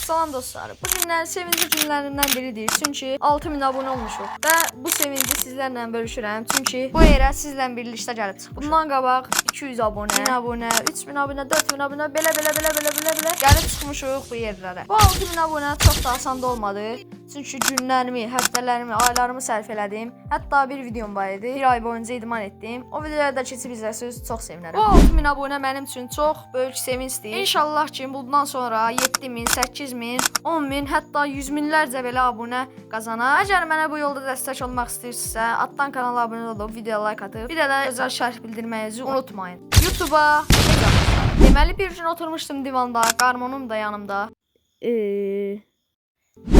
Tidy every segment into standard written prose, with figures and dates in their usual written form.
Salam dostlar. Bu günlər sevinci günlərindən biridir. Çünki 6000 abunə olmuşuq və bu sevinci sizlərlə bölüşürəm. Çünki bu yerə sizlə birlikdə gəlib çıxmışıq. Bundan qabaq 200 abunə, 1000 abunə, 3000 abunə, 4000 abunə belə gəlib çıxmışıq bu yerlərə. Bu 6000 abunə çox da asan olmadı. Çünki günlərimi, həftələrimi, aylarımı sərf elədim. Hətta bir videom var idi. Bir ay boyunca idman etdim. O videoya da keçib izləsəniz çox sevinərəm. Bu 6000 abunə mənim üçün çox böyük sevincdir. İnşallah ki, bundan sonra 7000, 8000, 10000, hətta 100 minlərcə belə abunə qazanar. Əgər mənə bu yolda dəstək olmaq istəyirsinizsə, altdan kanala abunə olub, videoya like atıb, bir də özəl şərh bildirməyi unutmayın. YouTube'a deməli bir gün oturmuşdum divanda, qarmonum da yanımda.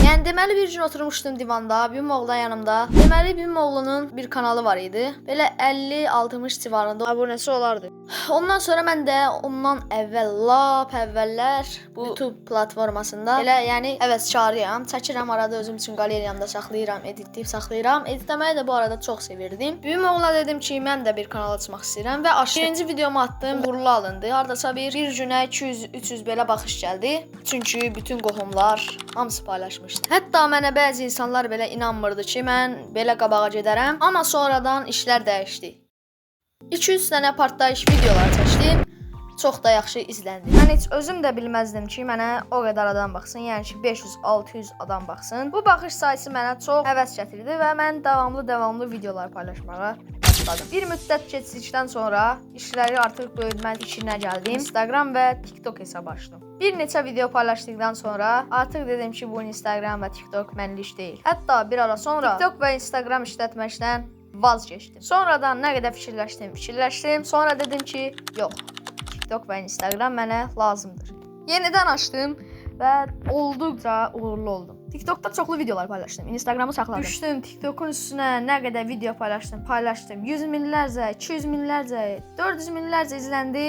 Yəni deməli bir gün oturmuşdum divanda, Bim oğlu da yanımda. Deməli Bim oğlunun bir kanalı var idi. Belə 50-60 civarında abunəsi olardı. Ondan sonra mən də ondan əvvəllər bu YouTube platformasında elə yəni həvəskarıyam. Çəkirəm arada özüm üçün qaleriyamda saxlayıram, editləyib saxlayıram. Editləməyi də bu arada çox sevirdim. Bim oğluna dedim ki, mən də bir kanal açmaq istəyirəm və açdım. Birinci videomu atdım, uğurlu alındı. Hardasa bir günə 200-300 belə baxış gəldi. Çünki bütün qohumlar hamısı paylaşmışdı. Hətta mənə bəzi insanlar belə inanmırdı ki, mən belə qabağa gedərəm. Amma sonradan işlər dəyişdi. 200 dənə partlayış videolar çəkdim. Çox da yaxşı izləndi. Mən heç özüm də bilməzdim ki, mənə o qədər adam baxsın. Yəni ki, 500-600 adam baxsın. Bu baxış sayısı mənə çox həvəs gətirdi və mən davamlı videolar paylaşmağa başladım. Bir müddət keçdikdən sonra işləri artıq böyütmək fikrinə gəldim. Instagram və TikTok hesabı açdım. Bir neçə video paylaşdıqdan sonra artıq dedim ki, bu Instagram və TikTok mənlik deyil. Hətta bir ara sonra TikTok və Instagram işlətməkdən vazgeçdim. Sonradan nə qədər fikirləşdim. Sonra dedim ki, yox. TikTok və Instagram mənə lazımdır. Yenidən açdım və olduqca uğurlu oldum. TikTokda çoxlu videolar paylaşdım. Instagramı saxladım. Düşdüm TikTokun üstünə nə qədər video paylaşdım. 100 minlərcə, 200 minlərcə, 400 minlərcə izləndi.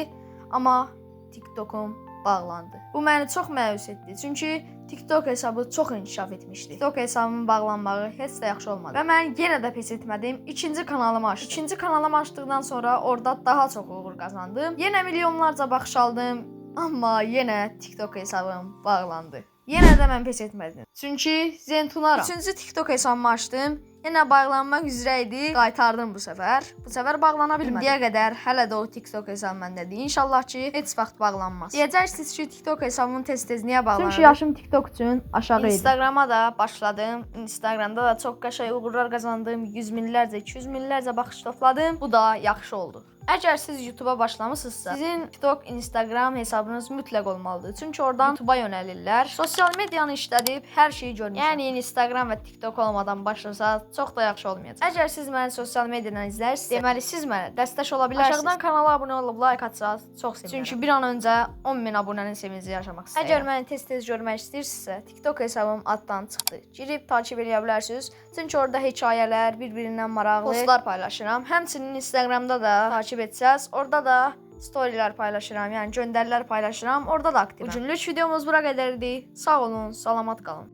Amma TikTokum bağlandı. Bu məni çox məyus etdi. Çünki TikTok hesabı çox inkişaf etmişdi. TikTok hesabımın bağlanmağı heç də yaxşı olmadı. Və mən yenə də pes etmədim. İkinci kanalımı açdım. İkinci kanalımı açdıqdan sonra orada daha çox uğur qazandım. Yenə milyonlarca baxış aldım. Amma yenə TikTok hesabım bağlandı. Yenə də mən pes etmədim. Çünki zentunaram. Üçüncü TikTok hesabımı açdım. Yenə bağlanmaq üzrə idi. Qaytardım bu səfər. Bu səfər bağlana bilmədim. İndiyə qədər hələ də o TikTok hesabım məndədir. İnşallah ki, heç vaxt bağlanmaz. Deyəcəksiniz ki, TikTok hesabımın tez-tez niyə bağlanır? Çünki yaşım TikTok üçün aşağı idi. Instagrama da başladım. Instagramda da çox qəşəng uğurlar qazandım. 100 minlərcə, 200 minlərcə baxış topladım. Bu da yaxşı oldu. Əgər siz YouTube'a başlamısınızsa, sizin TikTok, Instagram hesabınız mütləq olmalıdır. Çünki oradan YouTube'a yönəlirlər. Sosial medianı işlədib hər şeyi görmüşəm. Yəni Instagram və TikTok olmadan başlasaq, çox da yaxşı olmayacaq. Əgər siz məni sosial mediadan izlərsiniz, deməli siz mənə dəstək ola bilərsiniz. Aşağıdan kanala abunə olub like atsaq, çox sevinərəm. Çünki bir an öncə 10.000 abunənin sevinci yaşamaq istəyirəm. Əgər məni tez-tez görmək istəyirsinizsə, TikTok hesabım addan çıxdı. Girib takib edə bilərsiniz. Çünki orada hekayələr, bir-birindən maraqlı postlar paylaşıram. Həmçinin Instagramda da takib etsəz, orada da storylər paylaşıram, yəni göndərilər paylaşıram, orada da aktivəm. Bu günlük videomuz bura qədərdir. Sağ olun, salamat qalın.